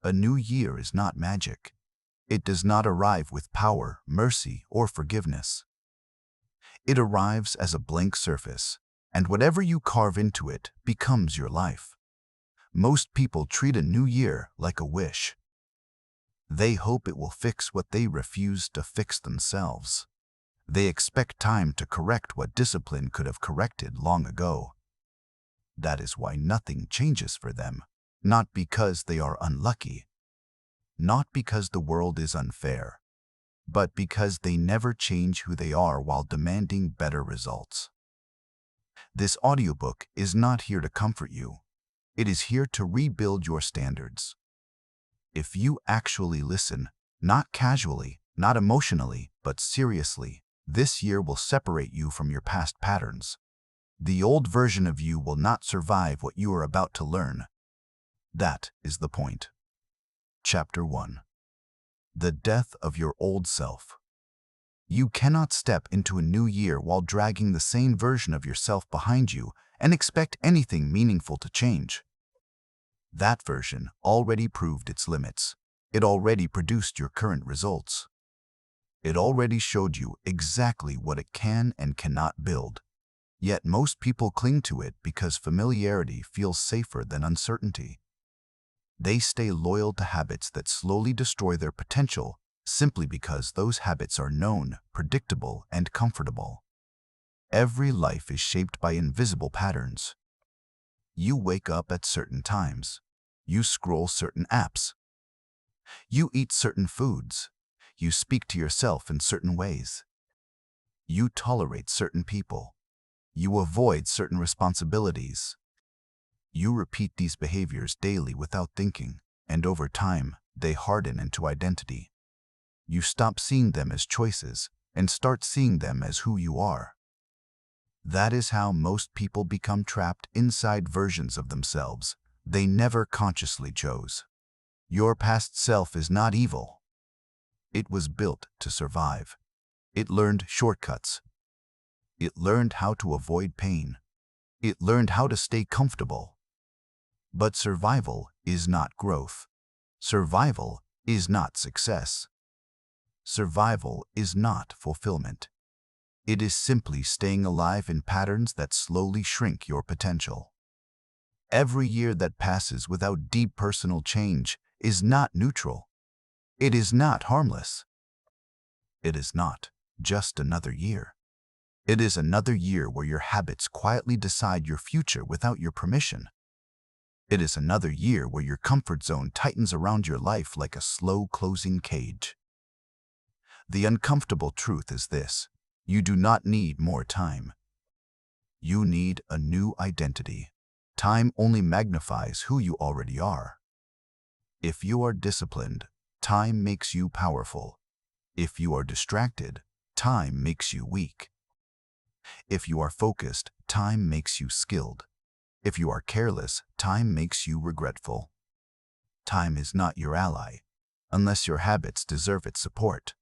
A new year is not magic. It does not arrive with power, mercy, or forgiveness. It arrives as a blank surface, and whatever you carve into it becomes your life. Most people treat a new year like a wish. They hope it will fix what they refuse to fix themselves. They expect time to correct what discipline could have corrected long ago. That is why nothing changes for them, not because they are unlucky, not because the world is unfair, but because they never change who they are while demanding better results. This audiobook is not here to comfort you. It is here to rebuild your standards. If you actually listen, not casually, not emotionally, but seriously, this year will separate you from your past patterns. The old version of you will not survive what you are about to learn. That is the point. Chapter 1. The death of your old self. You cannot step into a new year while dragging the same version of yourself behind you and expect anything meaningful to change. That version already proved its limits. It already produced your current results. It already showed you exactly what it can and cannot build. Yet most people cling to it because familiarity feels safer than uncertainty. They stay loyal to habits that slowly destroy their potential simply because those habits are known, predictable, and comfortable. Every life is shaped by invisible patterns. You wake up at certain times. You scroll certain apps. You eat certain foods. You speak to yourself in certain ways. You tolerate certain people. You avoid certain responsibilities. You repeat these behaviors daily without thinking, and over time, they harden into identity. You stop seeing them as choices and start seeing them as who you are. That is how most people become trapped inside versions of themselves they never consciously chose. Your past self is not evil. It was built to survive. It learned shortcuts. It learned how to avoid pain. It learned how to stay comfortable. But survival is not growth. Survival is not success. Survival is not fulfillment. It is simply staying alive in patterns that slowly shrink your potential. Every year that passes without deep personal change is not neutral. It is not harmless. It is not just another year. It is another year where your habits quietly decide your future without your permission. It is another year where your comfort zone tightens around your life like a slow closing cage. The uncomfortable truth is this: you do not need more time. You need a new identity. Time only magnifies who you already are. If you are disciplined, time makes you powerful. If you are distracted, time makes you weak. If you are focused, time makes you skilled. If you are careless, time makes you regretful. Time is not your ally, unless your habits deserve its support.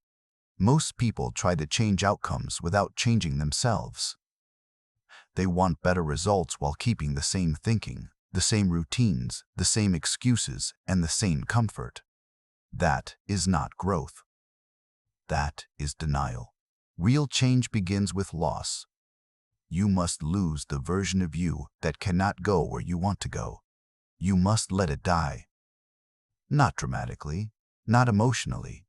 Most people try to change outcomes without changing themselves. They want better results while keeping the same thinking, the same routines, the same excuses, and the same comfort. That is not growth. That is denial. Real change begins with loss. You must lose the version of you that cannot go where you want to go. You must let it die. Not dramatically, not emotionally,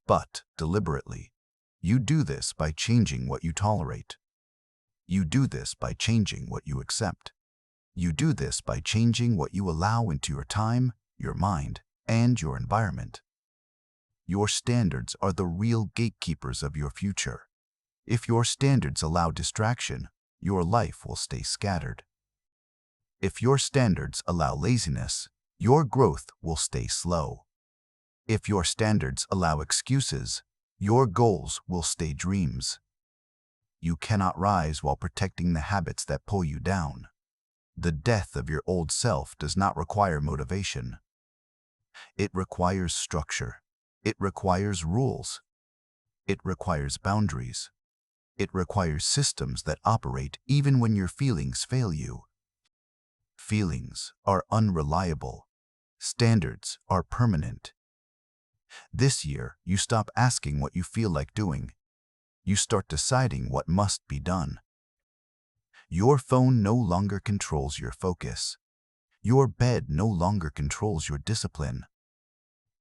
but deliberately. You do this by changing what you tolerate. You do this by changing what you accept. You do this by changing what you allow into your time, your mind, and your environment. Your standards are the real gatekeepers of your future. If your standards allow distraction, your life will stay scattered. If your standards allow laziness, your growth will stay slow. If your standards allow excuses, your goals will stay dreams. You cannot rise while protecting the habits that pull you down. The death of your old self does not require motivation. It requires structure. It requires rules. It requires boundaries. It requires systems that operate even when your feelings fail you. Feelings are unreliable. Standards are permanent. This year, you stop asking what you feel like doing. You start deciding what must be done. Your phone no longer controls your focus. Your bed no longer controls your discipline.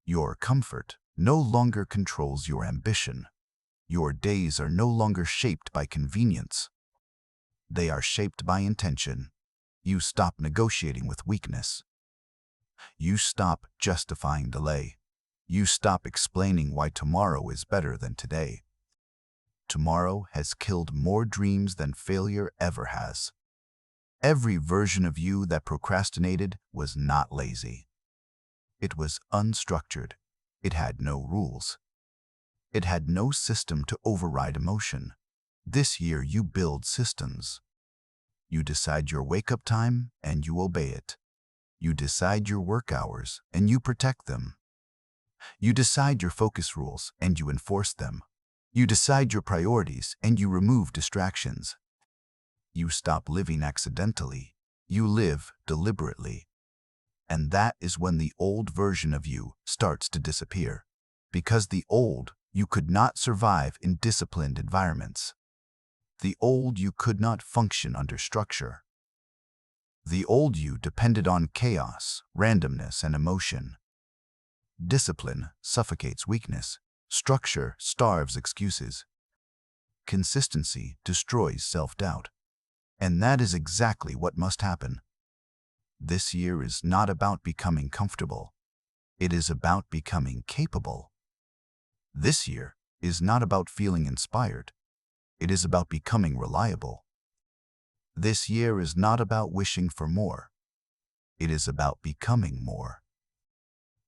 Your comfort no longer controls your ambition. Your days are no longer shaped by convenience. They are shaped by intention. You stop negotiating with weakness. You stop justifying delay. You stop explaining why tomorrow is better than today. Tomorrow has killed more dreams than failure ever has. Every version of you that procrastinated was not lazy. It was unstructured. It had no rules. It had no system to override emotion. This year you build systems. You decide your wake-up time and you obey it. You decide your work hours and you protect them. You decide your focus rules and you enforce them. You decide your priorities and you remove distractions. You stop living accidentally. You live deliberately. And that is when the old version of you starts to disappear. Because the old you could not survive in disciplined environments. The old you could not function under structure. The old you depended on chaos, randomness, and emotion. Discipline suffocates weakness. Structure starves excuses. Consistency destroys self-doubt. And that is exactly what must happen. This year is not about becoming comfortable. It is about becoming capable. This year is not about feeling inspired. It is about becoming reliable. This year is not about wishing for more. It is about becoming more.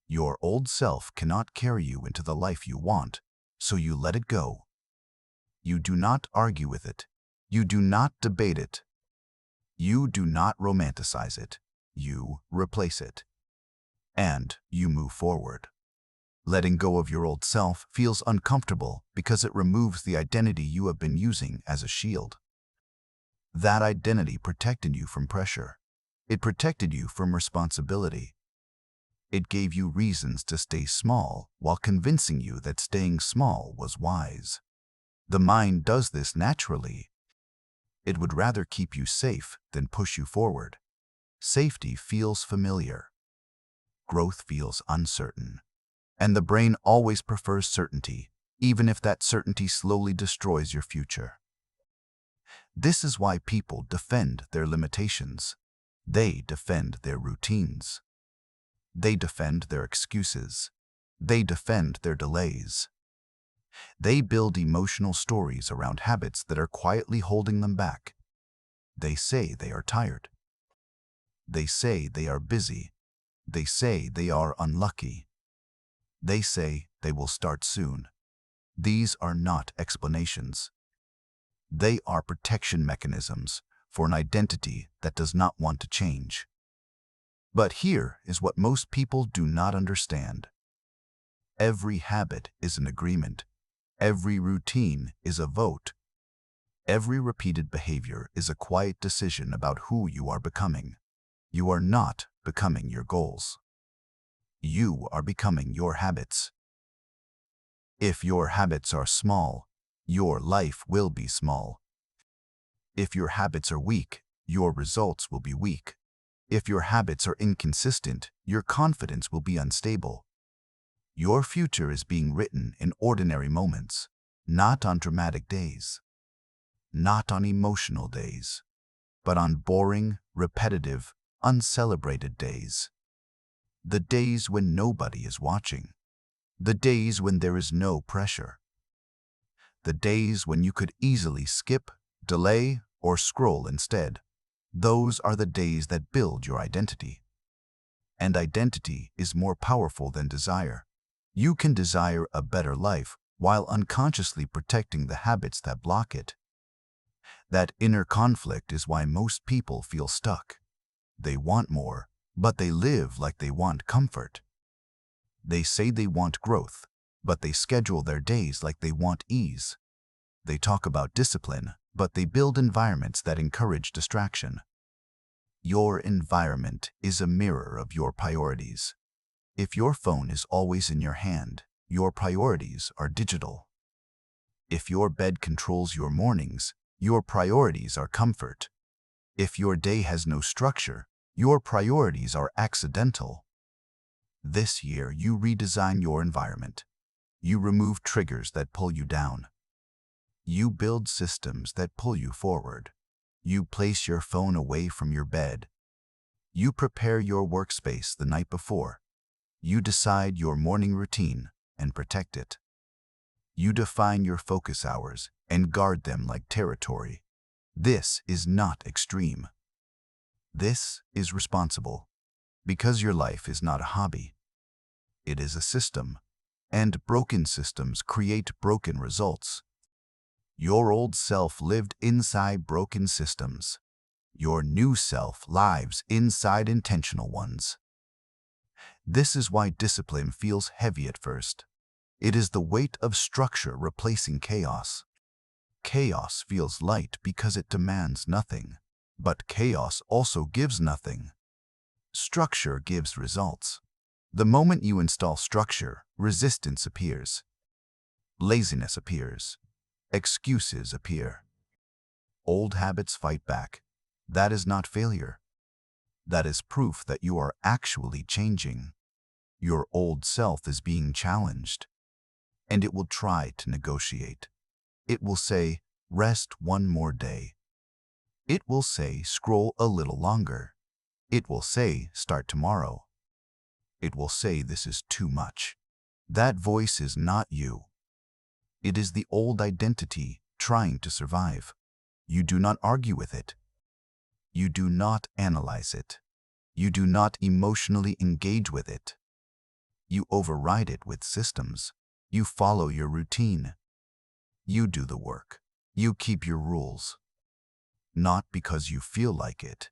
Your old self cannot carry you into the life you want, so you let it go. You do not argue with it. You do not debate it. You do not romanticize it. You replace it. And you move forward. Letting go of your old self feels uncomfortable because it removes the identity you have been using as a shield. That identity protected you from pressure. It protected you from responsibility. It gave you reasons to stay small while convincing you that staying small was wise. The mind does this naturally. It would rather keep you safe than push you forward. Safety feels familiar. Growth feels uncertain. And the brain always prefers certainty, even if that certainty slowly destroys your future. This is why people defend their limitations. They defend their routines. They defend their excuses. They defend their delays. They build emotional stories around habits that are quietly holding them back. They say they are tired. They say they are busy. They say they are unlucky. They say they will start soon. These are not explanations. They are protection mechanisms for an identity that does not want to change. But here is what most people do not understand. Every habit is an agreement. Every routine is a vote. Every repeated behavior is a quiet decision about who you are becoming. You are not becoming your goals. You are becoming your habits. If your habits are small, your life will be small. If your habits are weak, your results will be weak. If your habits are inconsistent, your confidence will be unstable. Your future is being written in ordinary moments, not on dramatic days, not on emotional days, but on boring, repetitive, uncelebrated days. The days when nobody is watching. The days when there is no pressure. The days when you could easily skip, delay, or scroll instead. Those are the days that build your identity. And identity is more powerful than desire. You can desire a better life while unconsciously protecting the habits that block it. That inner conflict is why most people feel stuck. They want more, but they live like they want comfort. They say they want growth, but they schedule their days like they want ease. They talk about discipline, but they build environments that encourage distraction. Your environment is a mirror of your priorities. If your phone is always in your hand, your priorities are digital. If your bed controls your mornings, your priorities are comfort. If your day has no structure, your priorities are accidental. This year, you redesign your environment. You remove triggers that pull you down. You build systems that pull you forward. You place your phone away from your bed. You prepare your workspace the night before. You decide your morning routine and protect it. You define your focus hours and guard them like territory. This is not extreme. This is responsible, because your life is not a hobby. It is a system, and broken systems create broken results. Your old self lived inside broken systems. Your new self lives inside intentional ones. This is why discipline feels heavy at first. It is the weight of structure replacing chaos. Chaos feels light because it demands nothing, but chaos also gives nothing. Structure gives results. The moment you install structure, resistance appears. Laziness appears. Excuses appear. Old habits fight back. That is not failure. That is proof that you are actually changing. Your old self is being challenged, and it will try to negotiate. It will say, rest one more day. It will say, scroll a little longer. It will say, start tomorrow. It will say, this is too much. That voice is not you. It is the old identity trying to survive. You do not argue with it. You do not analyze it. You do not emotionally engage with it. You override it with systems. You follow your routine. You do the work. You keep your rules. Not because you feel like it,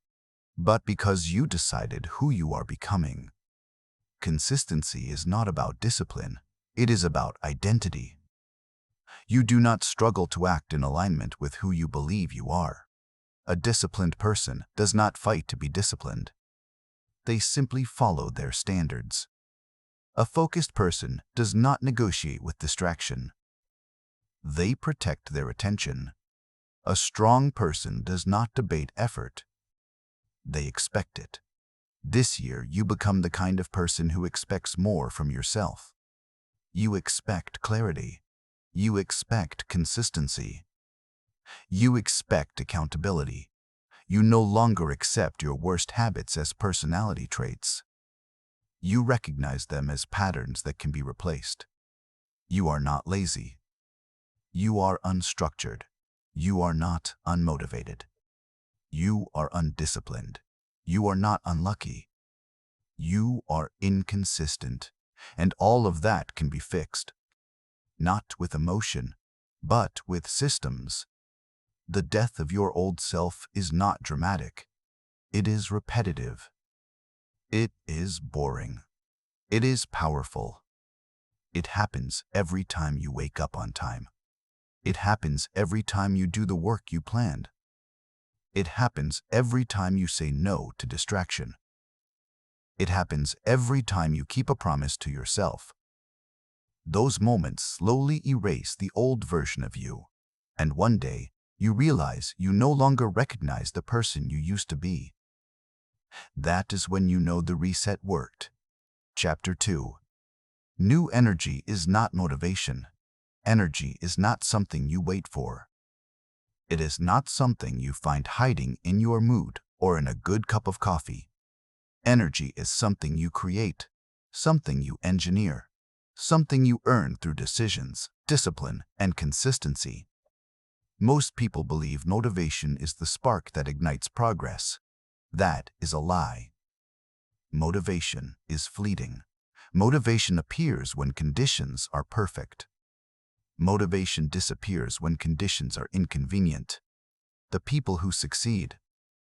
but because you decided who you are becoming. Consistency is not about discipline. It is about identity. You do not struggle to act in alignment with who you believe you are. A disciplined person does not fight to be disciplined. They simply follow their standards. A focused person does not negotiate with distraction. They protect their attention. A strong person does not debate effort. They expect it. This year, you become the kind of person who expects more from yourself. You expect clarity. You expect consistency. You expect accountability. You no longer accept your worst habits as personality traits. You recognize them as patterns that can be replaced. You are not lazy. You are unstructured. You are not unmotivated. You are undisciplined. You are not unlucky. You are inconsistent, and all of that can be fixed. Not with emotion, but with systems. The death of your old self is not dramatic. It is repetitive. It is boring. It is powerful. It happens every time you wake up on time. It happens every time you do the work you planned. It happens every time you say no to distraction. It happens every time you keep a promise to yourself. Those moments slowly erase the old version of you, and one day you realize you no longer recognize the person you used to be. That is when you know the reset worked. Chapter 2. New energy is not motivation. Energy is not something you wait for. It is not something you find hiding in your mood or in a good cup of coffee. Energy is something you create, something you engineer, something you earn through decisions, discipline, and consistency. Most people believe motivation is the spark that ignites progress. That is a lie. Motivation is fleeting. Motivation appears when conditions are perfect. Motivation disappears when conditions are inconvenient. The people who succeed,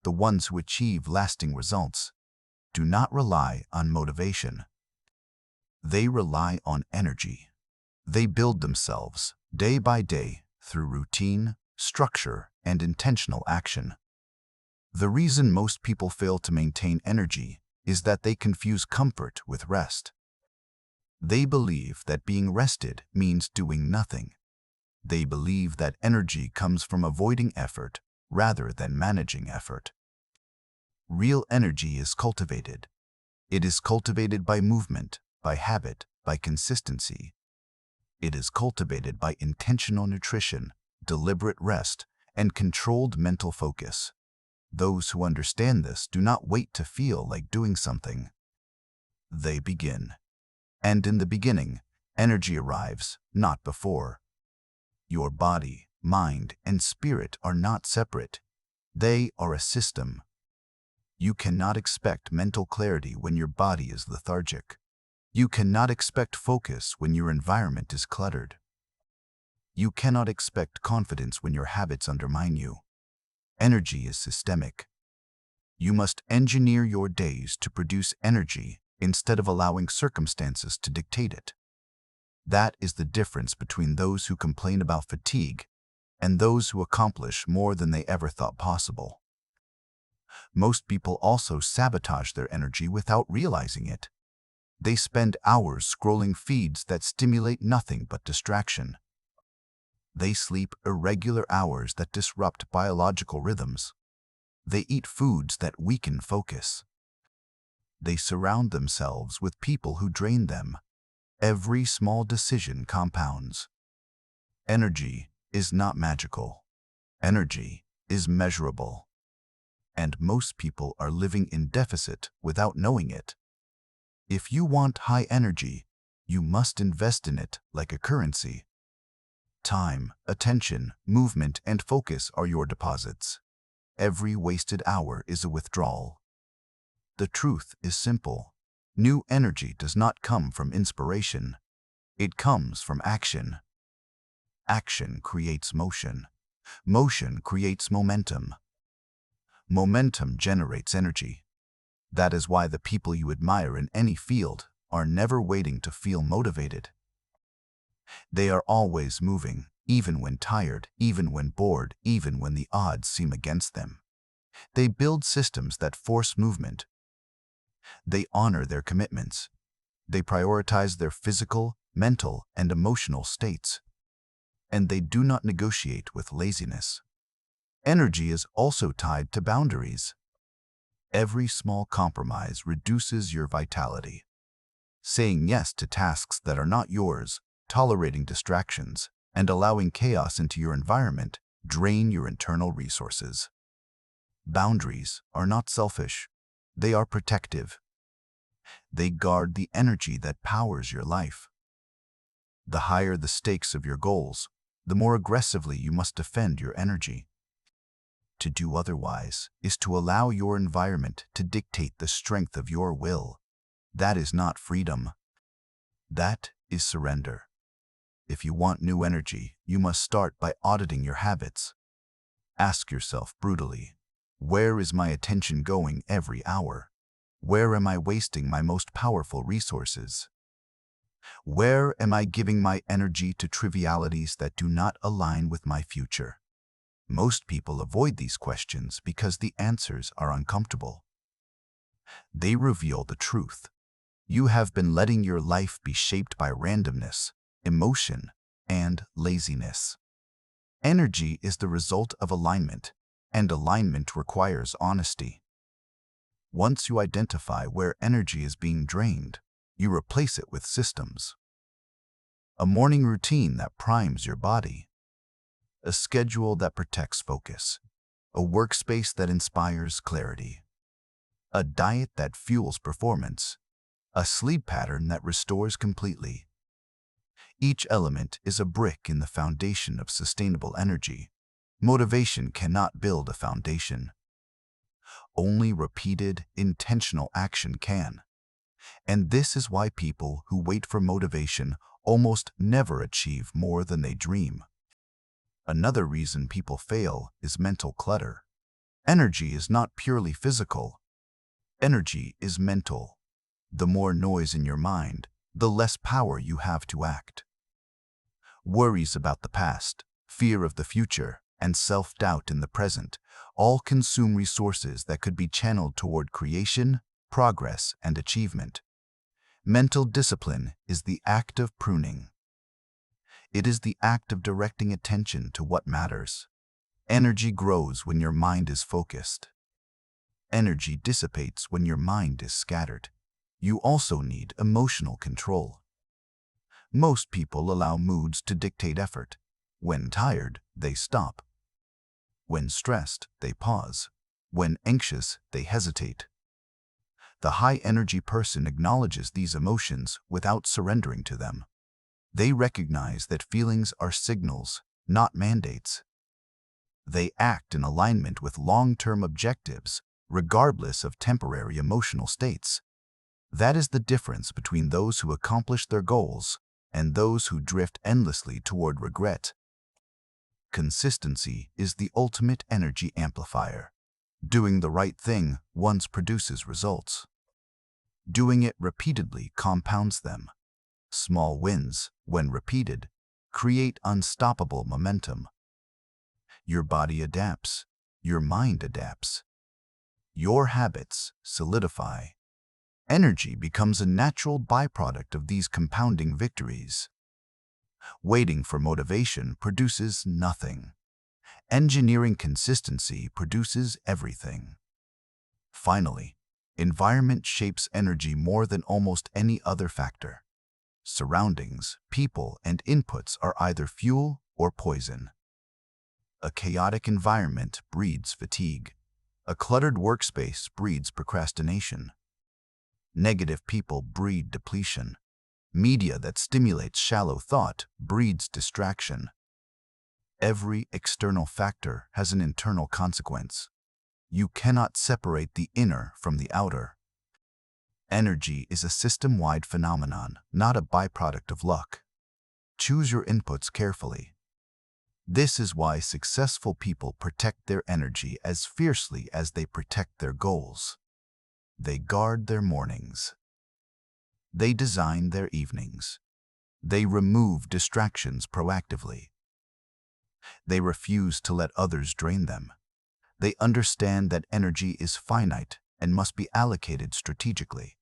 the ones who achieve lasting results, do not rely on motivation. They rely on energy. They build themselves, day by day, through routine, structure, and intentional action. The reason most people fail to maintain energy is that they confuse comfort with rest. They believe that being rested means doing nothing. They believe that energy comes from avoiding effort rather than managing effort. Real energy is cultivated. It is cultivated by movement, by habit, by consistency. It is cultivated by intentional nutrition, deliberate rest, and controlled mental focus. Those who understand this do not wait to feel like doing something. They begin. And in the beginning, energy arrives, not before. Your body, mind, and spirit are not separate. They are a system. You cannot expect mental clarity when your body is lethargic. You cannot expect focus when your environment is cluttered. You cannot expect confidence when your habits undermine you. Energy is systemic. You must engineer your days to produce energy instead of allowing circumstances to dictate it. That is the difference between those who complain about fatigue and those who accomplish more than they ever thought possible. Most people also sabotage their energy without realizing it. They spend hours scrolling feeds that stimulate nothing but distraction. They sleep irregular hours that disrupt biological rhythms. They eat foods that weaken focus. They surround themselves with people who drain them. Every small decision compounds. Energy is not magical. Energy is measurable. And most people are living in deficit without knowing it. If you want high energy, you must invest in it like a currency. Time, attention, movement, and focus are your deposits. Every wasted hour is a withdrawal. The truth is simple. New energy does not come from inspiration. It comes from action. Action creates motion. Motion creates momentum. Momentum generates energy. That is why the people you admire in any field are never waiting to feel motivated. They are always moving, even when tired, even when bored, even when the odds seem against them. They build systems that force movement. They honor their commitments. They prioritize their physical, mental, and emotional states. And they do not negotiate with laziness. Energy is also tied to boundaries. Every small compromise reduces your vitality. Saying yes to tasks that are not yours, tolerating distractions, and allowing chaos into your environment drain your internal resources. Boundaries are not selfish. They are protective. They guard the energy that powers your life. The higher the stakes of your goals, the more aggressively you must defend your energy. To do otherwise is to allow your environment to dictate the strength of your will. That is not freedom. That is surrender. If you want new energy, you must start by auditing your habits. Ask yourself brutally, where is my attention going every hour? Where am I wasting my most powerful resources? Where am I giving my energy to trivialities that do not align with my future? Most people avoid these questions because the answers are uncomfortable. They reveal the truth. You have been letting your life be shaped by randomness, emotion, and laziness. Energy is the result of alignment, and alignment requires honesty. Once you identify where energy is being drained, you replace it with systems. A morning routine that primes your body. A schedule that protects focus. A workspace that inspires clarity. A diet that fuels performance. A sleep pattern that restores completely. Each element is a brick in the foundation of sustainable energy. Motivation cannot build a foundation. Only repeated, intentional action can. And this is why people who wait for motivation almost never achieve more than they dream. Another reason people fail is mental clutter. Energy is not purely physical. Energy is mental. The more noise in your mind, the less power you have to act. Worries about the past, fear of the future, and self-doubt in the present all consume resources that could be channeled toward creation, progress, and achievement. Mental discipline is the act of pruning. It is the act of directing attention to what matters. Energy grows when your mind is focused. Energy dissipates when your mind is scattered. You also need emotional control. Most people allow moods to dictate effort. When tired, they stop. When stressed, they pause. When anxious, they hesitate. The high-energy person acknowledges these emotions without surrendering to them. They recognize that feelings are signals, not mandates. They act in alignment with long-term objectives, regardless of temporary emotional states. That is the difference between those who accomplish their goals and those who drift endlessly toward regret. Consistency is the ultimate energy amplifier. Doing the right thing once produces results. Doing it repeatedly compounds them. Small wins, when repeated, create unstoppable momentum. Your body adapts. Your mind adapts. Your habits solidify. Energy becomes a natural byproduct of these compounding victories. Waiting for motivation produces nothing. Engineering consistency produces everything. Finally, environment shapes energy more than almost any other factor. Surroundings, people, and inputs are either fuel or poison. A chaotic environment breeds fatigue. A cluttered workspace breeds procrastination. Negative people breed depletion. Media that stimulates shallow thought breeds distraction. Every external factor has an internal consequence. You cannot separate the inner from the outer. Energy is a system-wide phenomenon, not a byproduct of luck. Choose your inputs carefully. This is why successful people protect their energy as fiercely as they protect their goals. They guard their mornings. They design their evenings. They remove distractions proactively. They refuse to let others drain them. They understand that energy is finite and must be allocated strategically.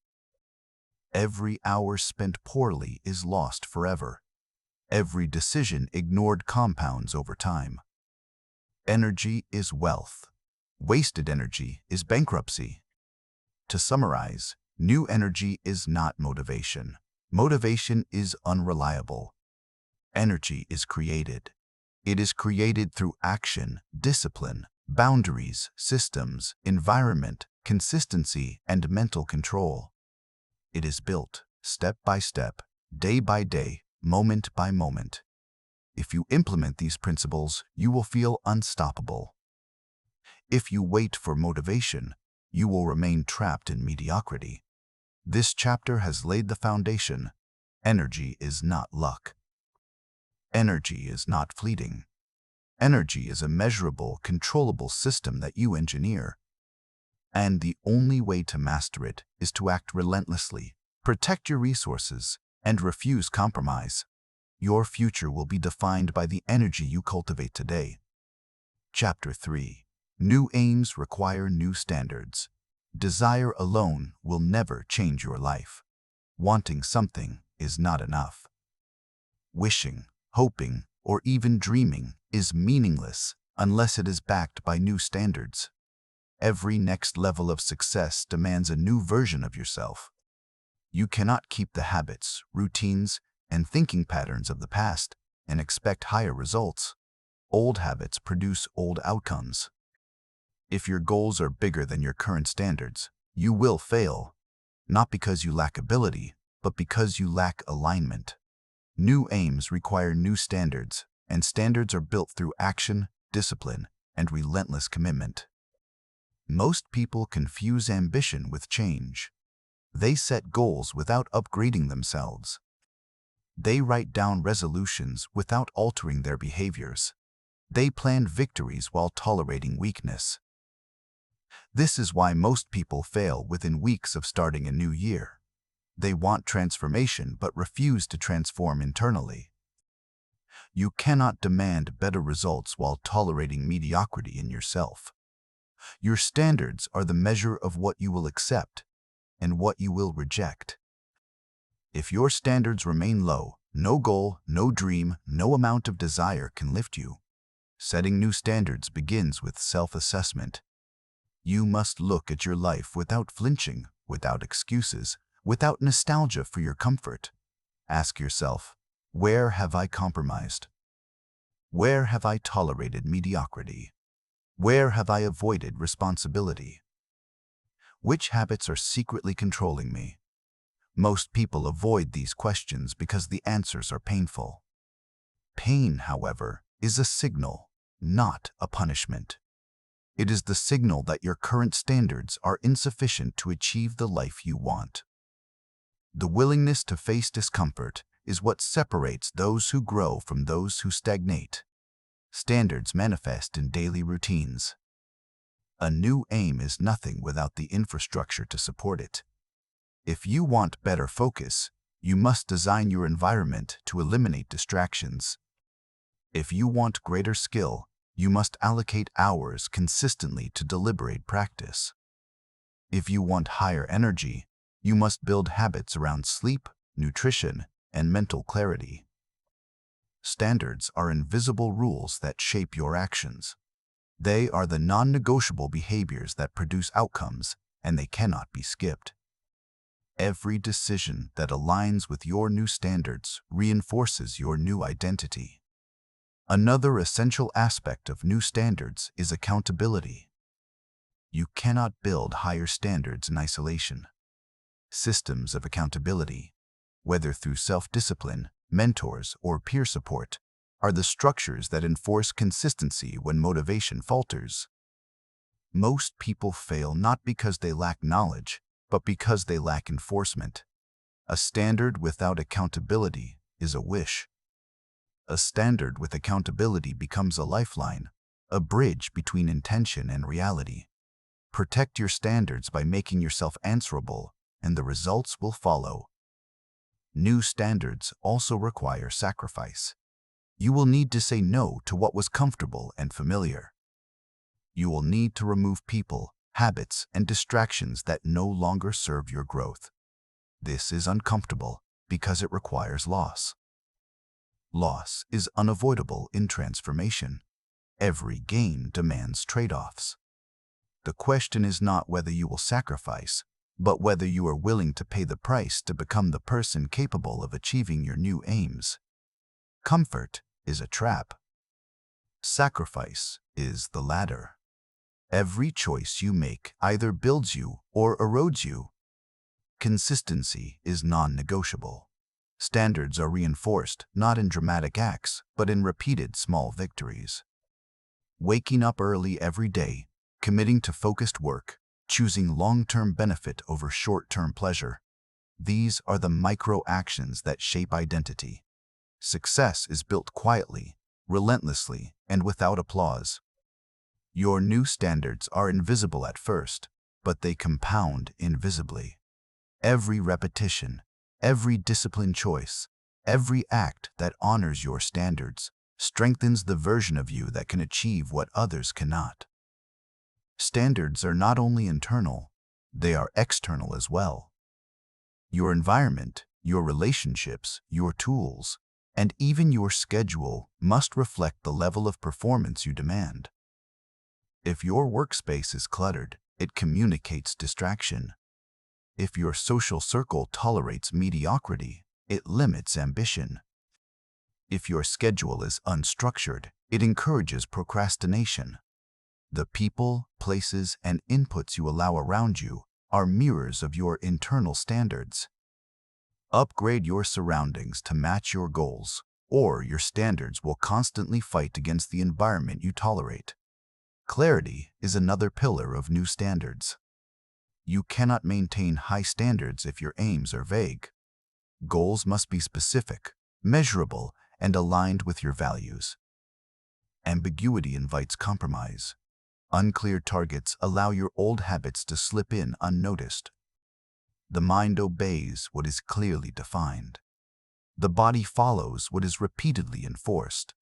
Every hour spent poorly is lost forever. Every decision ignored compounds over time. Energy is wealth. Wasted energy is bankruptcy. To summarize, new energy is not motivation. Motivation is unreliable. Energy is created. It is created through action, discipline, boundaries, systems, environment, consistency, and mental control. It is built, step by step, day by day, moment by moment. If you implement these principles, you will feel unstoppable. If you wait for motivation, you will remain trapped in mediocrity. This chapter has laid the foundation. Energy is not luck. Energy is not fleeting. Energy is a measurable, controllable system that you engineer. And the only way to master it is to act relentlessly, protect your resources, and refuse compromise. Your future will be defined by the energy you cultivate today. Chapter 3. New aims require new standards. Desire alone will never change your life. Wanting something is not enough. Wishing, hoping, or even dreaming is meaningless unless it is backed by new standards. Every next level of success demands a new version of yourself. You cannot keep the habits, routines, and thinking patterns of the past and expect higher results. Old habits produce old outcomes. If your goals are bigger than your current standards, you will fail, not because you lack ability, but because you lack alignment. New aims require new standards, and standards are built through action, discipline, and relentless commitment. Most people confuse ambition with change. They set goals without upgrading themselves. They write down resolutions without altering their behaviors. They plan victories while tolerating weakness. This is why most people fail within weeks of starting a new year. They want transformation but refuse to transform internally. You cannot demand better results while tolerating mediocrity in yourself. Your standards are the measure of what you will accept and what you will reject. If your standards remain low, no goal, no dream, no amount of desire can lift you. Setting new standards begins with self-assessment. You must look at your life without flinching, without excuses, without nostalgia for your comfort. Ask yourself, where have I compromised? Where have I tolerated mediocrity? Where have I avoided responsibility? Which habits are secretly controlling me? Most people avoid these questions because the answers are painful. Pain, however, is a signal, not a punishment. It is the signal that your current standards are insufficient to achieve the life you want. The willingness to face discomfort is what separates those who grow from those who stagnate. Standards manifest in daily routines. A new aim is nothing without the infrastructure to support it. If you want better focus, you must design your environment to eliminate distractions. If you want greater skill, you must allocate hours consistently to deliberate practice. If you want higher energy, you must build habits around sleep, nutrition, and mental clarity. Standards are invisible rules that shape your actions. They are the non-negotiable behaviors that produce outcomes, and they cannot be skipped. Every decision that aligns with your new standards reinforces your new identity. Another essential aspect of new standards is accountability. You cannot build higher standards in isolation. Systems of accountability, whether through self-discipline, mentors, or peer support, are the structures that enforce consistency when motivation falters. Most people fail not because they lack knowledge, but because they lack enforcement. A standard without accountability is a wish. A standard with accountability becomes a lifeline, a bridge between intention and reality. Protect your standards by making yourself answerable, and the results will follow. New standards also require sacrifice. You will need to say no to what was comfortable and familiar. You will need to remove people, habits, and distractions that no longer serve your growth. This is uncomfortable because it requires loss. Loss is unavoidable in transformation. Every gain demands trade-offs. The question is not whether you will sacrifice, but whether you are willing to pay the price to become the person capable of achieving your new aims. Comfort is a trap. Sacrifice is the ladder. Every choice you make either builds you or erodes you. Consistency is non-negotiable. Standards are reinforced not in dramatic acts, but in repeated small victories. Waking up early every day, committing to focused work, choosing long-term benefit over short-term pleasure. These are the micro-actions that shape identity. Success is built quietly, relentlessly, and without applause. Your new standards are invisible at first, but they compound invisibly. Every repetition, every disciplined choice, every act that honors your standards strengthens the version of you that can achieve what others cannot. Standards are not only internal, they are external as well. Your environment, your relationships, your tools, and even your schedule must reflect the level of performance you demand. If your workspace is cluttered, it communicates distraction. If your social circle tolerates mediocrity, it limits ambition. If your schedule is unstructured, it encourages procrastination. The people, places, and inputs you allow around you are mirrors of your internal standards. Upgrade your surroundings to match your goals, or your standards will constantly fight against the environment you tolerate. Clarity is another pillar of new standards. You cannot maintain high standards if your aims are vague. Goals must be specific, measurable, and aligned with your values. Ambiguity invites compromise. Unclear targets allow your old habits to slip in unnoticed. The mind obeys what is clearly defined. The body follows what is repeatedly enforced.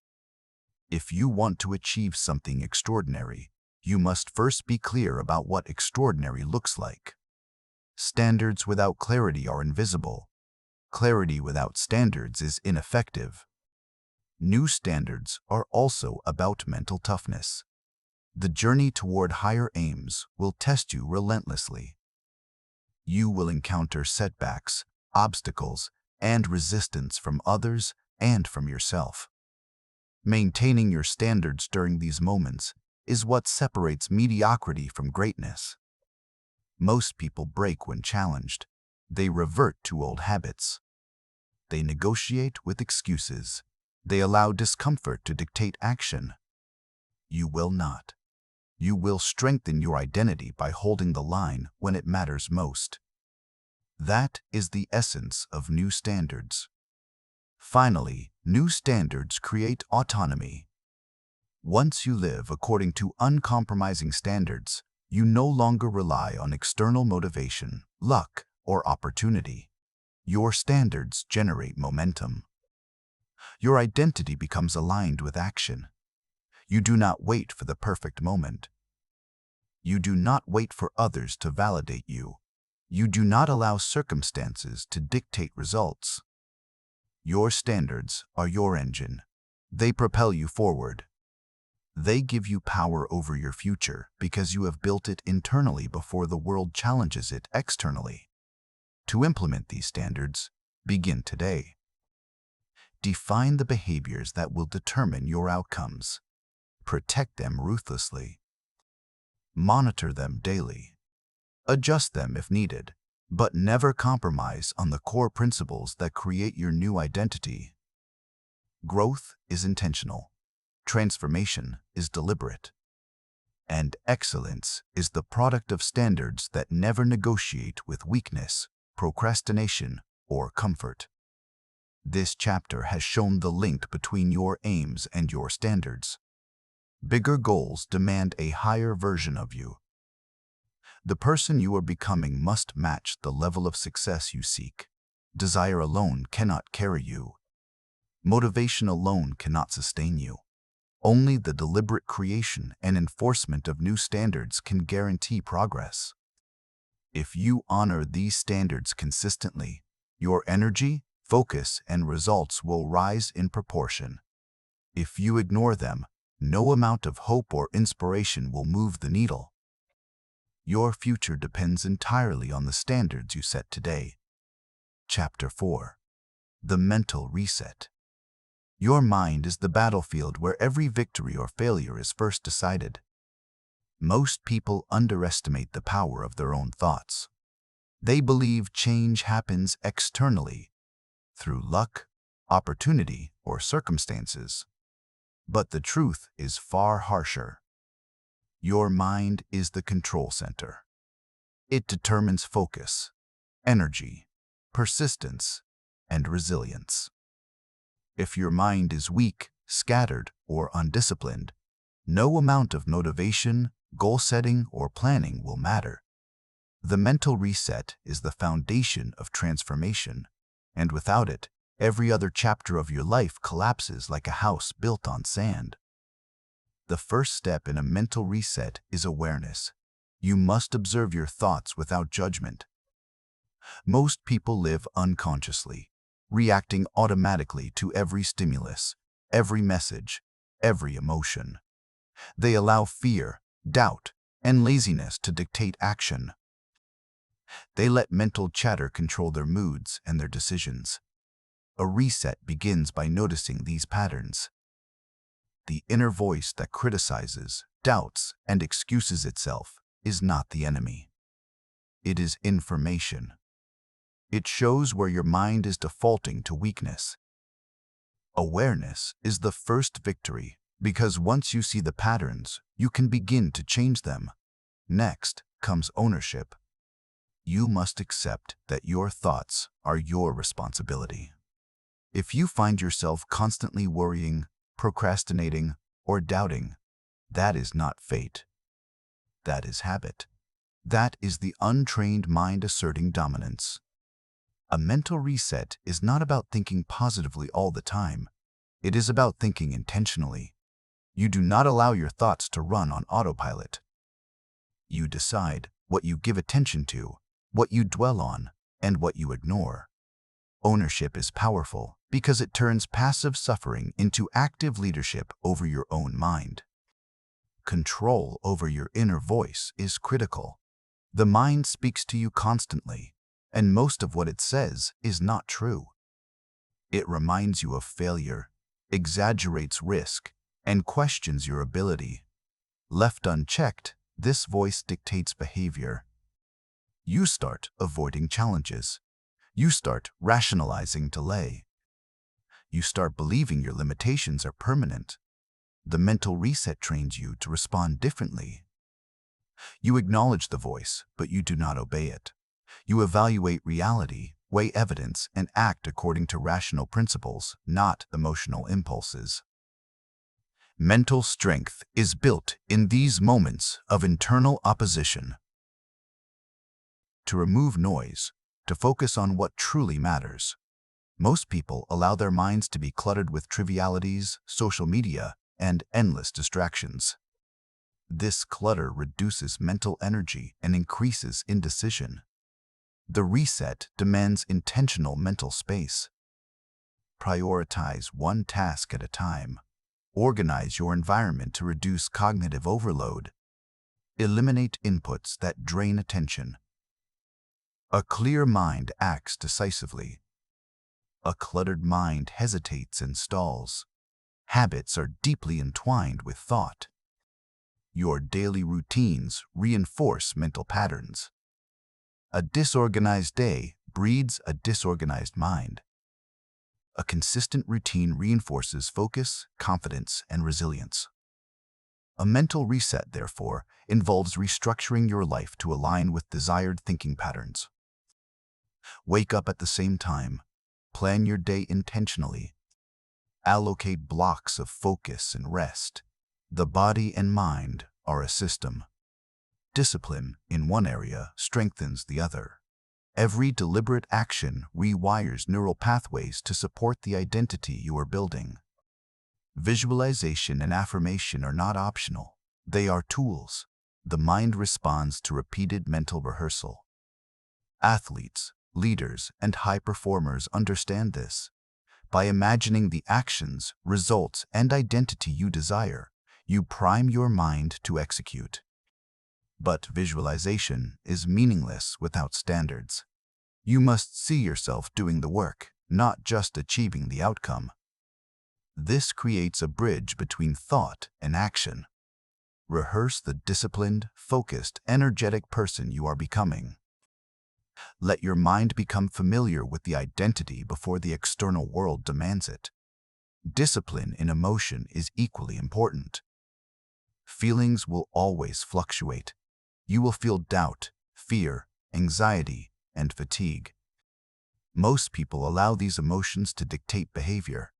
If you want to achieve something extraordinary, you must first be clear about what extraordinary looks like. Standards without clarity are invisible. Clarity without standards is ineffective. New standards are also about mental toughness. The journey toward higher aims will test you relentlessly. You will encounter setbacks, obstacles, and resistance from others and from yourself. Maintaining your standards during these moments is what separates mediocrity from greatness. Most people break when challenged. They revert to old habits. They negotiate with excuses. They allow discomfort to dictate action. You will not. You will strengthen your identity by holding the line when it matters most. That is the essence of new standards. Finally, new standards create autonomy. Once you live according to uncompromising standards, you no longer rely on external motivation, luck, or opportunity. Your standards generate momentum. Your identity becomes aligned with action. You do not wait for the perfect moment. You do not wait for others to validate you. You do not allow circumstances to dictate results. Your standards are your engine. They propel you forward. They give you power over your future because you have built it internally before the world challenges it externally. To implement these standards, begin today. Define the behaviors that will determine your outcomes. Protect them ruthlessly. Monitor them daily. Adjust them if needed, but never compromise on the core principles that create your new identity. Growth is intentional. Transformation is deliberate. And excellence is the product of standards that never negotiate with weakness, procrastination, or comfort. This chapter has shown the link between your aims and your standards. Bigger goals demand a higher version of you. The person you are becoming must match the level of success you seek. Desire alone cannot carry you. Motivation alone cannot sustain you. Only the deliberate creation and enforcement of new standards can guarantee progress. If you honor these standards consistently, your energy, focus, and results will rise in proportion. If you ignore them, no amount of hope or inspiration will move the needle. Your future depends entirely on the standards you set today. Chapter 4. The Mental Reset. Your mind is the battlefield where every victory or failure is first decided. Most people underestimate the power of their own thoughts. They believe change happens externally, through luck, opportunity, or circumstances. But the truth is far harsher. Your mind is the control center. It determines focus, energy, persistence, and resilience. If your mind is weak, scattered, or undisciplined, no amount of motivation, goal setting, or planning will matter. The mental reset is the foundation of transformation, and without it, every other chapter of your life collapses like a house built on sand. The first step in a mental reset is awareness. You must observe your thoughts without judgment. Most people live unconsciously, reacting automatically to every stimulus, every message, every emotion. They allow fear, doubt, and laziness to dictate action. They let mental chatter control their moods and their decisions. A reset begins by noticing these patterns. The inner voice that criticizes, doubts, and excuses itself is not the enemy. It is information. It shows where your mind is defaulting to weakness. Awareness is the first victory, because once you see the patterns, you can begin to change them. Next comes ownership. You must accept that your thoughts are your responsibility. If you find yourself constantly worrying, procrastinating, or doubting, that is not fate. That is habit. That is the untrained mind asserting dominance. A mental reset is not about thinking positively all the time. It is about thinking intentionally. You do not allow your thoughts to run on autopilot. You decide what you give attention to, what you dwell on, and what you ignore. Ownership is powerful because it turns passive suffering into active leadership over your own mind. Control over your inner voice is critical. The mind speaks to you constantly, and most of what it says is not true. It reminds you of failure, exaggerates risk, and questions your ability. Left unchecked, this voice dictates behavior. You start avoiding challenges. You start rationalizing delay. You start believing your limitations are permanent. The mental reset trains you to respond differently. You acknowledge the voice, but you do not obey it. You evaluate reality, weigh evidence, and act according to rational principles, not emotional impulses. Mental strength is built in these moments of internal opposition. To remove noise, to focus on what truly matters. Most people allow their minds to be cluttered with trivialities, social media, and endless distractions. This clutter reduces mental energy and increases indecision. The reset demands intentional mental space. Prioritize one task at a time. Organize your environment to reduce cognitive overload. Eliminate inputs that drain attention. A clear mind acts decisively. A cluttered mind hesitates and stalls. Habits are deeply entwined with thought. Your daily routines reinforce mental patterns. A disorganized day breeds a disorganized mind. A consistent routine reinforces focus, confidence, and resilience. A mental reset, therefore, involves restructuring your life to align with desired thinking patterns. Wake up at the same time. Plan your day intentionally. Allocate blocks of focus and rest. The body and mind are a system. Discipline in one area strengthens the other. Every deliberate action rewires neural pathways to support the identity you are building. Visualization and affirmation are not optional. They are tools. The mind responds to repeated mental rehearsal. Athletes, leaders, and high performers understand this. By imagining the actions, results, and identity you desire, you prime your mind to execute. But visualization is meaningless without standards. You must see yourself doing the work, not just achieving the outcome. This creates a bridge between thought and action. Rehearse the disciplined, focused, energetic person you are becoming. Let your mind become familiar with the identity before the external world demands it. Discipline in emotion is equally important. Feelings will always fluctuate. You will feel doubt, fear, anxiety, and fatigue. Most people allow these emotions to dictate behavior.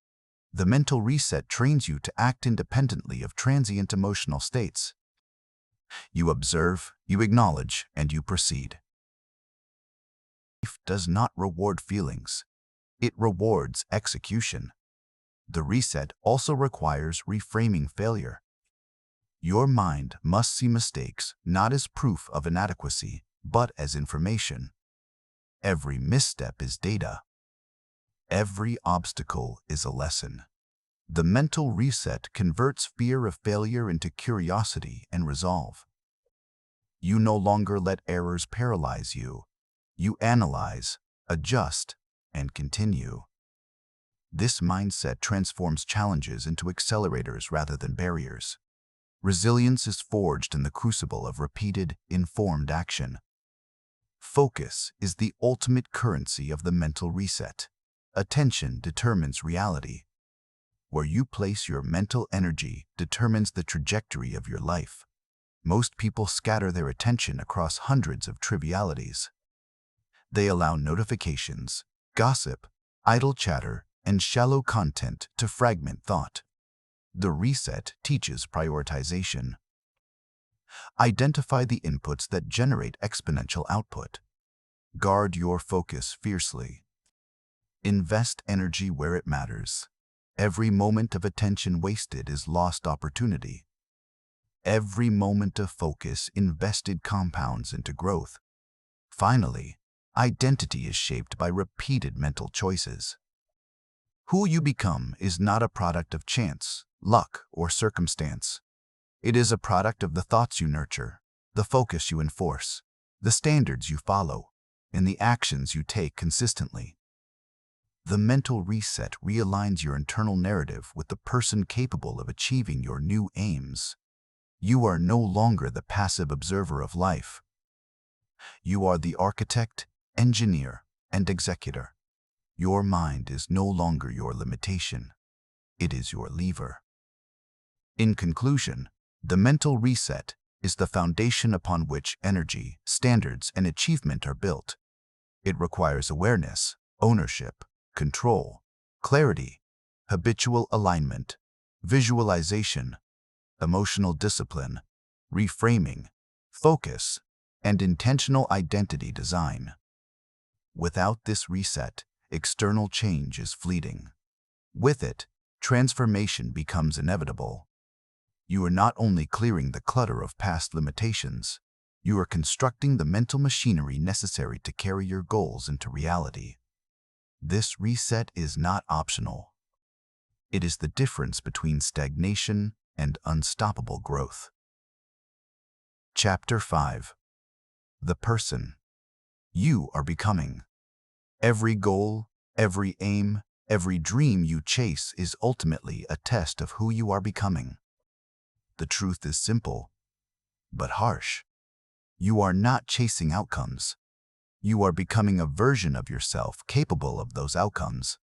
The mental reset trains you to act independently of transient emotional states. You observe, you acknowledge, and you proceed. Life does not reward feelings. It rewards execution. The reset also requires reframing failure. Your mind must see mistakes not as proof of inadequacy, but as information. Every misstep is data. Every obstacle is a lesson. The mental reset converts fear of failure into curiosity and resolve. You no longer let errors paralyze you. You analyze, adjust, and continue. This mindset transforms challenges into accelerators rather than barriers. Resilience is forged in the crucible of repeated, informed action. Focus is the ultimate currency of the mental reset. Attention determines reality. Where you place your mental energy determines the trajectory of your life. Most people scatter their attention across hundreds of trivialities. They allow notifications, gossip, idle chatter, and shallow content to fragment thought. The reset teaches prioritization. Identify the inputs that generate exponential output. Guard your focus fiercely. Invest energy where it matters. Every moment of attention wasted is lost opportunity. Every moment of focus invested compounds into growth. Finally, Identity is shaped by repeated mental choices. Who you become is not a product of chance, luck, or circumstance. It is a product of the thoughts you nurture, the focus you enforce, the standards you follow, and the actions you take consistently. The mental reset realigns your internal narrative with the person capable of achieving your new aims. You are no longer the passive observer of life. You are the architect, engineer, and executor. Your mind is no longer your limitation. It is your lever. In conclusion, the mental reset is the foundation upon which energy, standards, and achievement are built. It requires awareness, ownership, control, clarity, habitual alignment, visualization, emotional discipline, reframing, focus, and intentional identity design. Without this reset, external change is fleeting. With it, transformation becomes inevitable. You are not only clearing the clutter of past limitations, you are constructing the mental machinery necessary to carry your goals into reality. This reset is not optional. It is the difference between stagnation and unstoppable growth. Chapter 5. The person you are becoming. Every goal, every aim, every dream you chase is ultimately a test of who you are becoming. The truth is simple, but harsh. You are not chasing outcomes. You are becoming a version of yourself capable of those outcomes.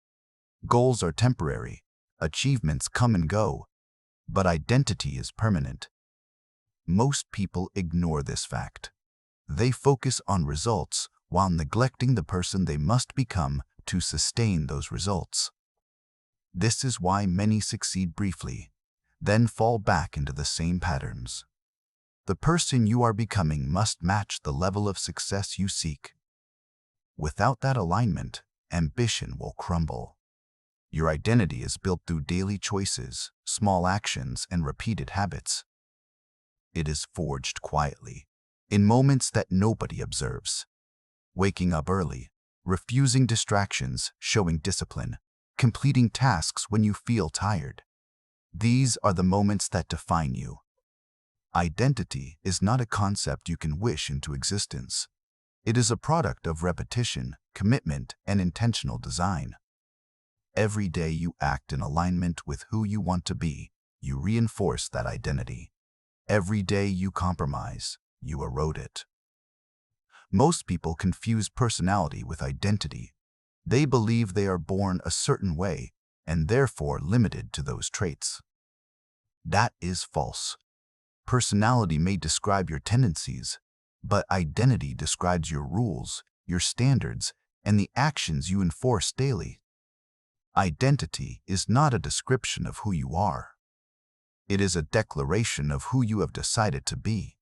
Goals are temporary, achievements come and go, but identity is permanent. Most people ignore this fact. They focus on results while neglecting the person they must become to sustain those results. This is why many succeed briefly, then fall back into the same patterns. The person you are becoming must match the level of success you seek. Without that alignment, ambition will crumble. Your identity is built through daily choices, small actions, and repeated habits. It is forged quietly, in moments that nobody observes. Waking up early, refusing distractions, showing discipline, completing tasks when you feel tired. These are the moments that define you. Identity is not a concept you can wish into existence. It is a product of repetition, commitment, and intentional design. Every day you act in alignment with who you want to be, you reinforce that identity. Every day you compromise, you erode it. Most people confuse personality with identity. They believe they are born a certain way and therefore limited to those traits. That is false. Personality may describe your tendencies, but identity describes your rules, your standards, and the actions you enforce daily. Identity is not a description of who you are. It is a declaration of who you have decided to be.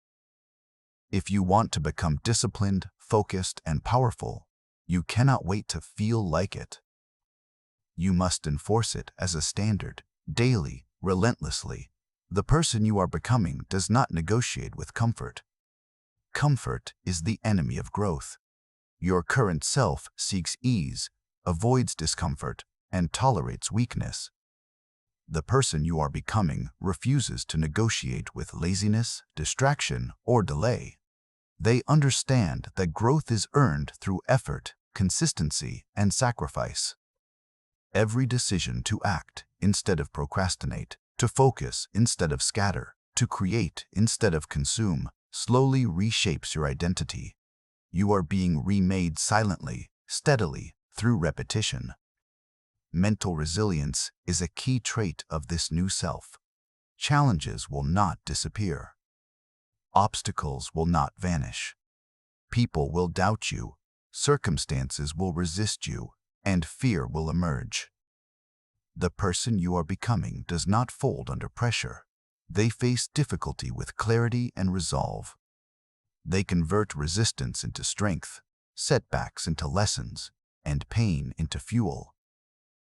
If you want to become disciplined, focused, and powerful, you cannot wait to feel like it. You must enforce it as a standard, daily, relentlessly. The person you are becoming does not negotiate with comfort. Comfort is the enemy of growth. Your current self seeks ease, avoids discomfort, and tolerates weakness. The person you are becoming refuses to negotiate with laziness, distraction, or delay. They understand that growth is earned through effort, consistency, and sacrifice. Every decision to act instead of procrastinate, to focus instead of scatter, to create instead of consume, slowly reshapes your identity. You are being remade silently, steadily, through repetition. Mental resilience is a key trait of this new self. Challenges will not disappear. Obstacles will not vanish. People will doubt you, circumstances will resist you, and fear will emerge. The person you are becoming does not fold under pressure. They face difficulty with clarity and resolve. They convert resistance into strength, setbacks into lessons, and pain into fuel.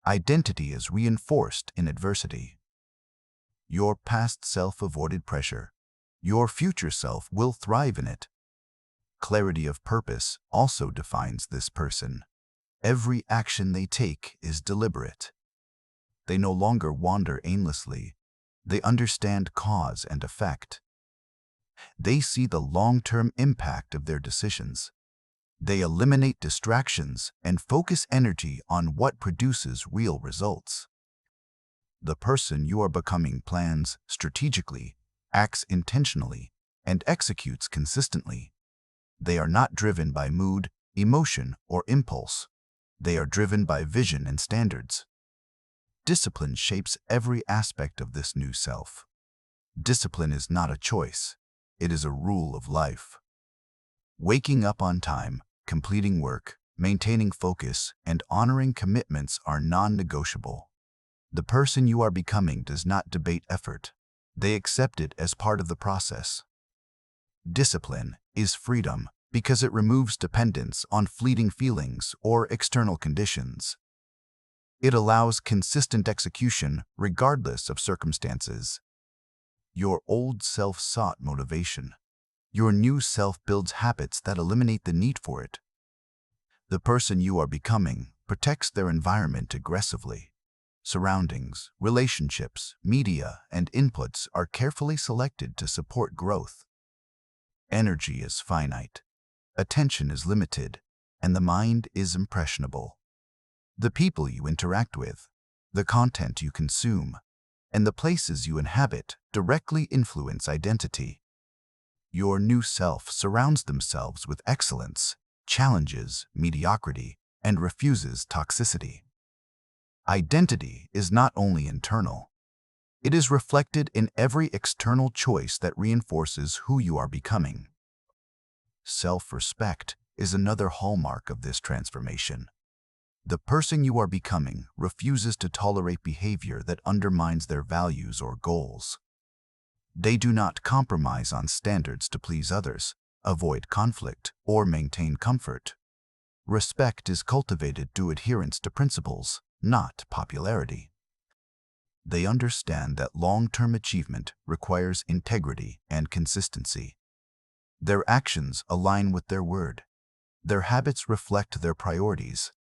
Identity is reinforced in adversity. Your past self avoided pressure. Your future self will thrive in it. Clarity of purpose also defines this person. Every action they take is deliberate. They no longer wander aimlessly. They understand cause and effect. They see the long-term impact of their decisions. They eliminate distractions and focus energy on what produces real results. The person you are becoming plans strategically, acts intentionally, and executes consistently. They are not driven by mood, emotion, or impulse. They are driven by vision and standards. Discipline shapes every aspect of this new self. Discipline is not a choice. It is a rule of life. Waking up on time, completing work, maintaining focus, and honoring commitments are non-negotiable. The person you are becoming does not debate effort. They accept it as part of the process. Discipline is freedom because it removes dependence on fleeting feelings or external conditions. It allows consistent execution regardless of circumstances. Your old self sought motivation. Your new self builds habits that eliminate the need for it. The person you are becoming protects their environment aggressively. Surroundings, relationships, media, and inputs are carefully selected to support growth. Energy is finite. Attention is limited, and the mind is impressionable. The people you interact with, the content you consume, and the places you inhabit directly influence identity. Your new self surrounds themselves with excellence, challenges mediocrity, and refuses toxicity. Identity is not only internal. It is reflected in every external choice that reinforces who you are becoming. Self-respect is another hallmark of this transformation. The person you are becoming refuses to tolerate behavior that undermines their values or goals. They do not compromise on standards to please others, avoid conflict, or maintain comfort. Respect is cultivated through adherence to principles, not popularity. They understand that long-term achievement requires integrity and consistency. Their actions align with their word. Their habits reflect their priorities,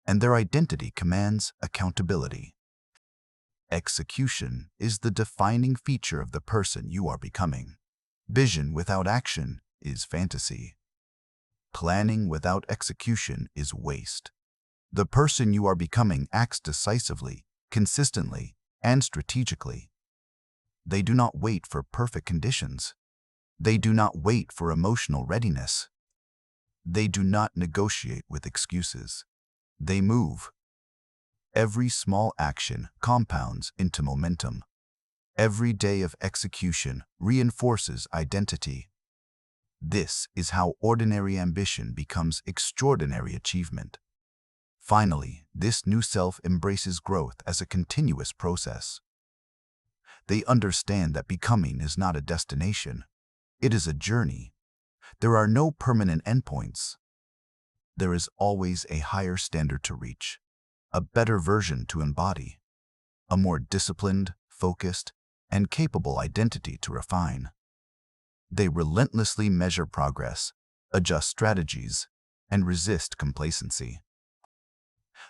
and their identity commands accountability. Execution is the defining feature of the person you are becoming. Vision without action is fantasy. Planning without execution is waste. The person you are becoming acts decisively, consistently, and strategically. They do not wait for perfect conditions. They do not wait for emotional readiness. They do not negotiate with excuses. They move. Every small action compounds into momentum. Every day of execution reinforces identity. This is how ordinary ambition becomes extraordinary achievement. Finally, this new self embraces growth as a continuous process. They understand that becoming is not a destination. It is a journey. There are no permanent endpoints. There is always a higher standard to reach, a better version to embody, a more disciplined, focused, and capable identity to refine. They relentlessly measure progress, adjust strategies, and resist complacency.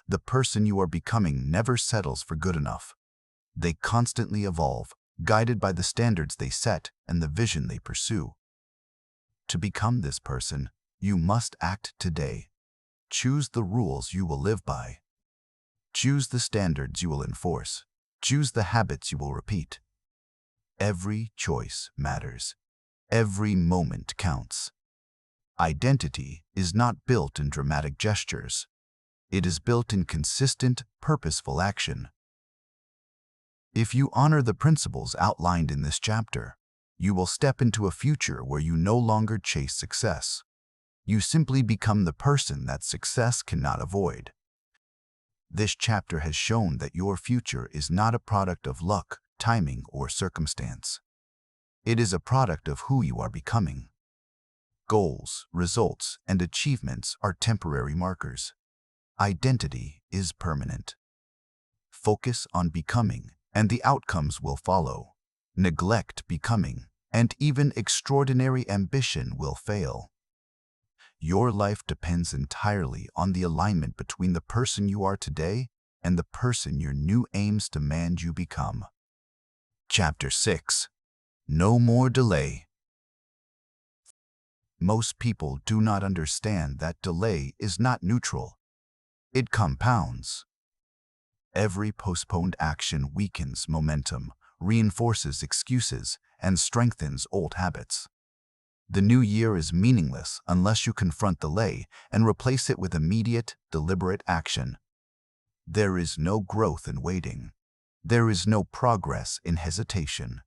The person you are becoming never settles for good enough. They constantly evolve, guided by the standards they set and the vision they pursue. To become this person, you must act today. Choose the rules you will live by. Choose the standards you will enforce. Choose the habits you will repeat. Every choice matters. Every moment counts. Identity is not built in dramatic gestures. It is built in consistent, purposeful action. If you honor the principles outlined in this chapter, you will step into a future where you no longer chase success. You simply become the person that success cannot avoid. This chapter has shown that your future is not a product of luck, timing, or circumstance. It is a product of who you are becoming. Goals, results, and achievements are temporary markers. Identity is permanent. Focus on becoming, and the outcomes will follow. Neglect becoming, and even extraordinary ambition will fail. Your life depends entirely on the alignment between the person you are today and the person your new aims demand you become. Chapter 6. No more delay. Most people do not understand that delay is not neutral. It compounds. Every postponed action weakens momentum, reinforces excuses, and strengthens old habits. The new year is meaningless unless you confront delay and replace it with immediate, deliberate action. There is no growth in waiting. There is no progress in hesitation.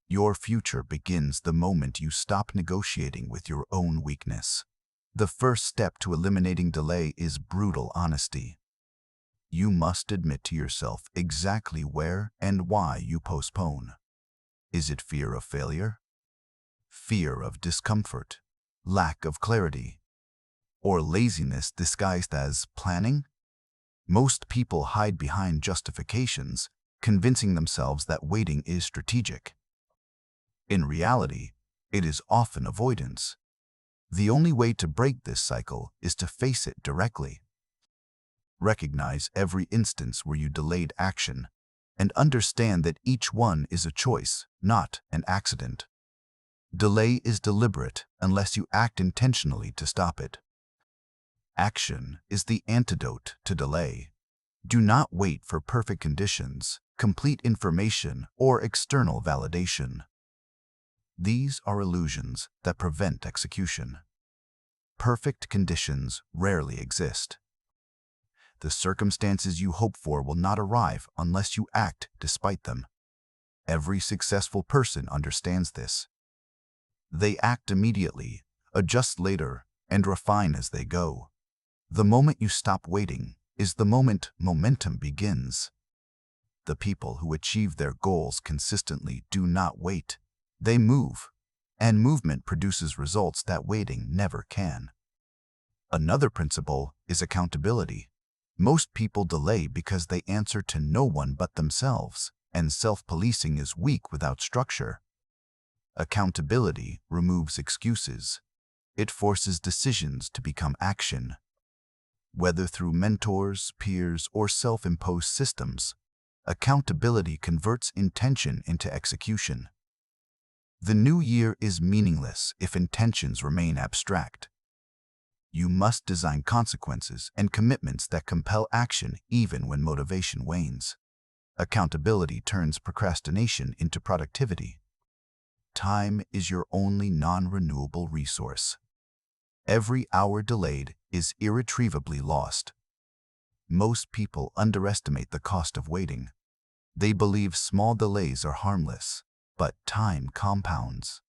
Your future begins the moment you stop negotiating with your own weakness. The first step to eliminating delay is brutal honesty. You must admit to yourself exactly where and why you postpone. Is it fear of failure? Fear of discomfort? Lack of clarity? Or laziness disguised as planning? Most people hide behind justifications, convincing themselves that waiting is strategic. In reality, it is often avoidance. The only way to break this cycle is to face it directly. Recognize every instance where you delayed action, and understand that each one is a choice, not an accident. Delay is deliberate unless you act intentionally to stop it. Action is the antidote to delay. Do not wait for perfect conditions, complete information, or external validation. These are illusions that prevent execution. Perfect conditions rarely exist. The circumstances you hope for will not arrive unless you act despite them. Every successful person understands this. They act immediately, adjust later, and refine as they go. The moment you stop waiting is the moment momentum begins. The people who achieve their goals consistently do not wait. They move, and movement produces results that waiting never can. Another principle is accountability. Most people delay because they answer to no one but themselves, and self-policing is weak without structure. Accountability removes excuses. It forces decisions to become action. Whether through mentors, peers, or self-imposed systems, accountability converts intention into execution. The new year is meaningless if intentions remain abstract. You must design consequences and commitments that compel action even when motivation wanes. Accountability turns procrastination into productivity. Time is your only non-renewable resource. Every hour delayed is irretrievably lost. Most people underestimate the cost of waiting. They believe small delays are harmless, but time compounds.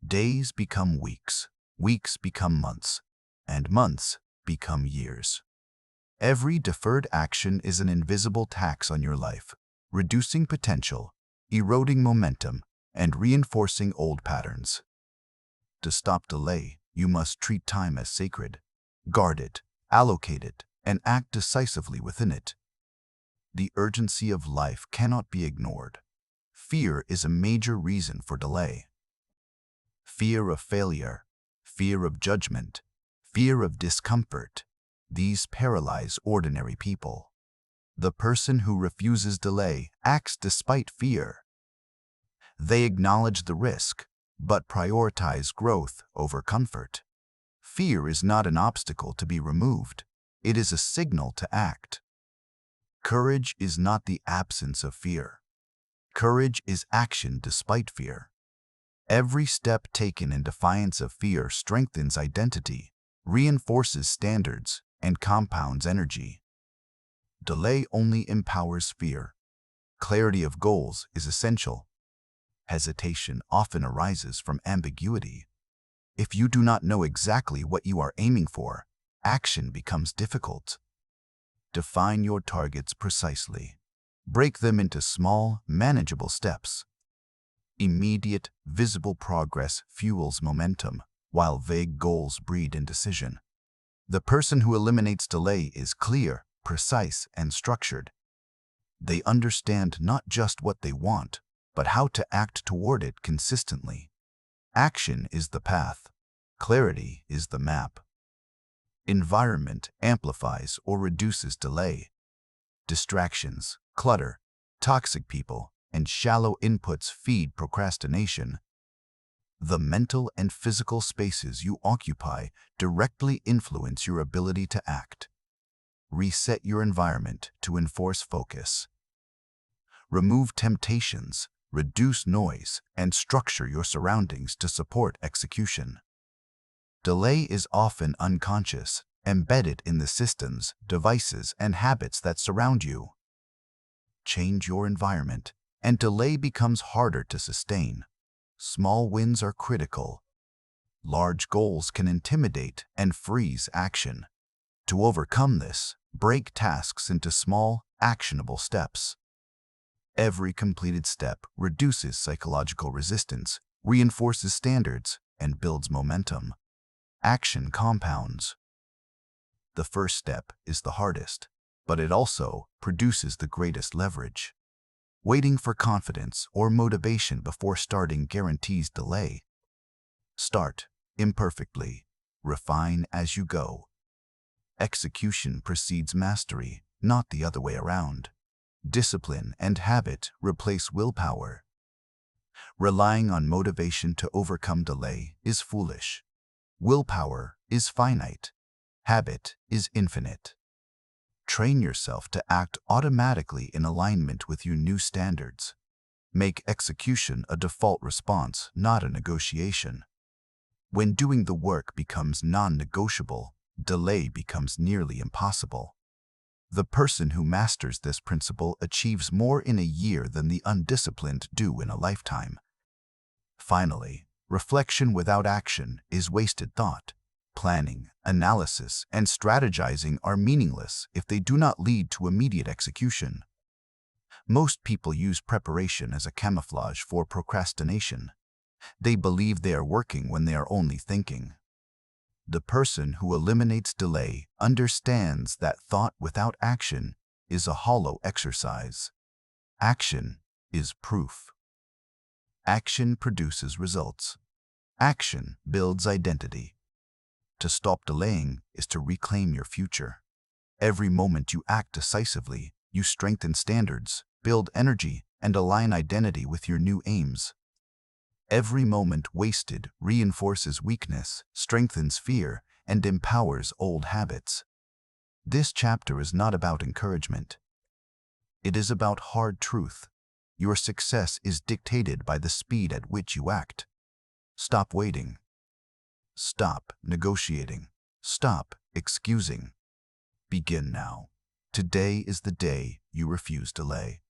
Days become weeks, weeks become months, and months become years. Every deferred action is an invisible tax on your life, reducing potential, eroding momentum, and reinforcing old patterns. To stop delay, you must treat time as sacred. Guard it, allocate it, and act decisively within it. The urgency of life cannot be ignored. Fear is a major reason for delay. Fear of failure, fear of judgment, fear of discomfort. These paralyze ordinary people. The person who refuses delay acts despite fear. They acknowledge the risk, but prioritize growth over comfort. Fear is not an obstacle to be removed. It is a signal to act. Courage is not the absence of fear. Courage is action despite fear. Every step taken in defiance of fear strengthens identity, reinforces standards, and compounds energy. Delay only empowers fear. Clarity of goals is essential. Hesitation often arises from ambiguity. If you do not know exactly what you are aiming for, action becomes difficult. Define your targets precisely. Break them into small, manageable steps. Immediate, visible progress fuels momentum, while vague goals breed indecision. The person who eliminates delay is clear, precise, and structured. They understand not just what they want, but how to act toward it consistently. Action is the path. Clarity is the map. Environment amplifies or reduces delay. Distractions, clutter, toxic people, and shallow inputs feed procrastination. The mental and physical spaces you occupy directly influence your ability to act. Reset your environment to enforce focus. Remove temptations, reduce noise, and structure your surroundings to support execution. Delay is often unconscious, embedded in the systems, devices, and habits that surround you. Change your environment, and delay becomes harder to sustain. Small wins are critical. Large goals can intimidate and freeze action. To overcome this, break tasks into small, actionable steps. Every completed step reduces psychological resistance, reinforces standards, and builds momentum. Action compounds. The first step is the hardest, but it also produces the greatest leverage. Waiting for confidence or motivation before starting guarantees delay. Start imperfectly. Refine as you go. Execution precedes mastery, not the other way around. Discipline and habit replace willpower. Relying on motivation to overcome delay is foolish. Willpower is finite. Habit is infinite. Train yourself to act automatically in alignment with your new standards. Make execution a default response, not a negotiation. When doing the work becomes non-negotiable, delay becomes nearly impossible. The person who masters this principle achieves more in a year than the undisciplined do in a lifetime. Finally, reflection without action is wasted thought. Planning, analysis, and strategizing are meaningless if they do not lead to immediate execution. Most people use preparation as a camouflage for procrastination. They believe they are working when they are only thinking. The person who eliminates delay understands that thought without action is a hollow exercise. Action is proof. Action produces results. Action builds identity. To stop delaying is to reclaim your future. Every moment you act decisively, you strengthen standards, build energy, and align identity with your new aims. Every moment wasted reinforces weakness, strengthens fear, and empowers old habits. This chapter is not about encouragement. It is about hard truth. Your success is dictated by the speed at which you act. Stop waiting. Stop negotiating. Stop excusing. Begin now. Today is the day you refuse delay.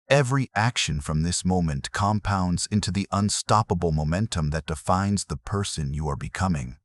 Every action from this moment compounds into the unstoppable momentum that defines the person you are becoming.